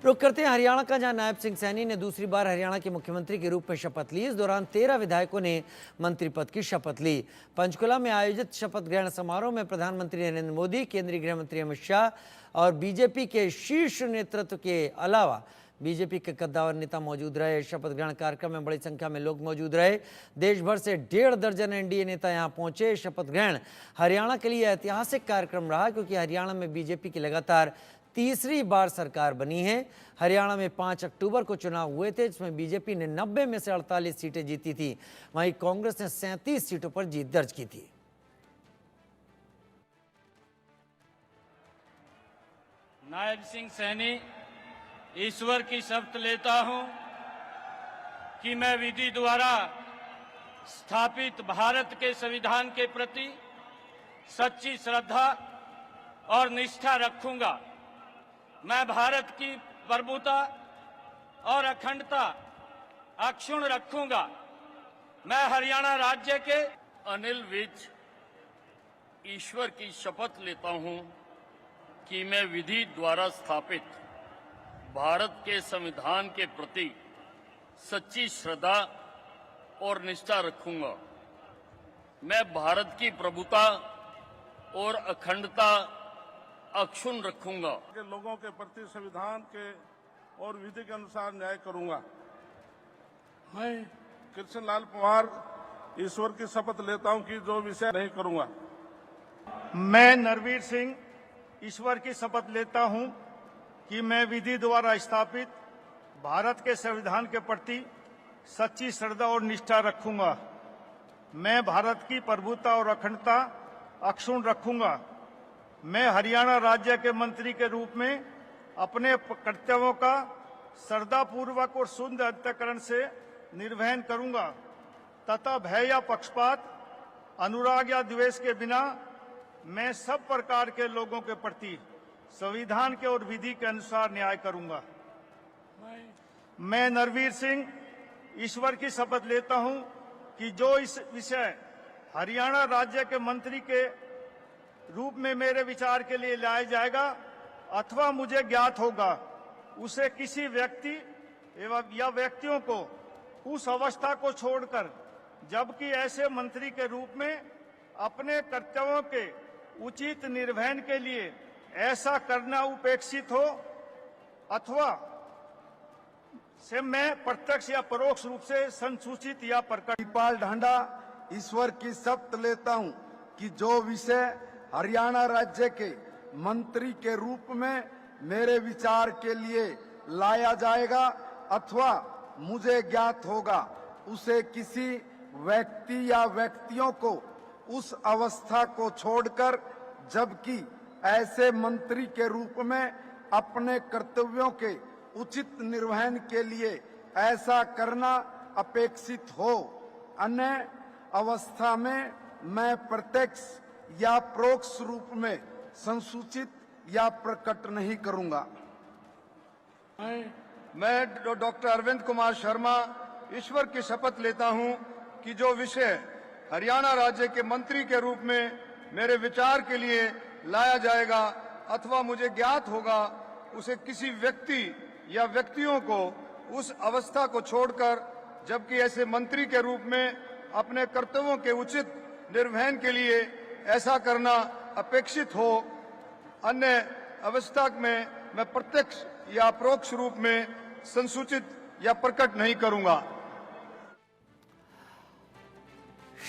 रुक करते हैं हरियाणा का, जहां नायब सिंह सैनी ने दूसरी बार हरियाणा के मुख्यमंत्री के रूप में शपथ ली। इस दौरान 13 विधायकों ने मंत्री पद की शपथ ली। पंचकुला में आयोजित शपथ ग्रहण समारोह में प्रधानमंत्री नरेंद्र मोदी, केंद्रीय गृह मंत्री अमित शाह और बीजेपी के शीर्ष नेतृत्व के अलावा बीजेपी के कद्दावर नेता मौजूद रहे। शपथ ग्रहण कार्यक्रम में बड़ी संख्या में लोग मौजूद रहे। देश भर से 1.5 दर्जन एनडीए नेता यहां पहुंचे। शपथ ग्रहण हरियाणा के लिए ऐतिहासिक कार्यक्रम रहा, क्योंकि हरियाणा में बीजेपी की लगातार तीसरी बार सरकार बनी है। हरियाणा में 5 अक्टूबर को चुनाव हुए थे, जिसमें बीजेपी ने 90 में से 48 सीटें जीती थी। वहीं कांग्रेस ने 37 सीटों पर जीत दर्ज की थी। नायब सिंह सैनी ईश्वर की शपथ लेता हूं कि मैं विधि द्वारा स्थापित भारत के संविधान के प्रति सच्ची श्रद्धा और निष्ठा रखूंगा। मैं भारत की प्रभुता और अखंडता अक्षुण्ण रखूंगा। मैं हरियाणा राज्य के अनिल विज ईश्वर की शपथ लेता हूं कि मैं विधि द्वारा स्थापित भारत के संविधान के प्रति सच्ची श्रद्धा और निष्ठा रखूंगा। मैं भारत की प्रभुता और अखंडता अक्षुण्ण रखूंगा। के लोगों के प्रति संविधान के और विधि के अनुसार न्याय करूंगा। मैं कृष्ण लाल पंवार ईश्वर की शपथ लेता हूं कि जो विषय नहीं करूंगा। मैं नरवीर सिंह ईश्वर की शपथ लेता हूं कि मैं विधि द्वारा स्थापित भारत के संविधान के प्रति सच्ची श्रद्धा और निष्ठा रखूंगा। मैं भारत की प्रभुता और अखंडता अक्षुण्ण रखूंगा। मैं हरियाणा राज्य के मंत्री के रूप में अपने कर्तव्यों का श्रद्धापूर्वक और शुद्ध अंतःकरण से निर्वहन करूंगा तथा भय या पक्षपात, अनुराग या द्वेष के बिना मैं सब प्रकार के लोगों के प्रति संविधान के और विधि के अनुसार न्याय करूंगा। मैं नरवीर सिंह ईश्वर की शपथ लेता हूं कि जो इस विषय हरियाणा राज्य के मंत्री के रूप में मेरे विचार के लिए लाया जाएगा अथवा मुझे ज्ञात होगा, उसे किसी व्यक्ति एवं या व्यक्तियों को उस अवस्था को छोड़कर, जबकि ऐसे मंत्री के रूप में अपने कर्तव्यों के उचित निर्वहन के लिए ऐसा करना उपेक्षित हो अथवा से मैं प्रत्यक्ष या परोक्ष रूप से संसूचित या प्रकट। पाल ढांडा ईश्वर की शपथ लेता हूं कि जो विषय हरियाणा राज्य के मंत्री के रूप में मेरे विचार के लिए लाया जाएगा अथवा मुझे ज्ञात होगा, उसे किसी व्यक्ति या व्यक्तियों को उस अवस्था को छोड़कर, जबकि ऐसे मंत्री के रूप में अपने कर्तव्यों के उचित निर्वहन के लिए ऐसा करना अपेक्षित हो, अन्य अवस्था में मैं प्रत्यक्ष या परोक्ष रूप में संसूचित या प्रकट नहीं करूंगा। मैं डॉक्टर अरविंद कुमार शर्मा ईश्वर की शपथ लेता हूं कि जो विषय हरियाणा राज्य के मंत्री के रूप में मेरे विचार के लिए लाया जाएगा अथवा मुझे ज्ञात होगा, उसे किसी व्यक्ति या व्यक्तियों को उस अवस्था को छोड़कर, जबकि ऐसे मंत्री के रूप में अपने कर्तव्यों के उचित निर्वहन के लिए ऐसा करना अपेक्षित हो, अन्य अवस्था में मैं प्रत्यक्ष या परोक्ष रूप में संसूचित या प्रकट नहीं करूंगा।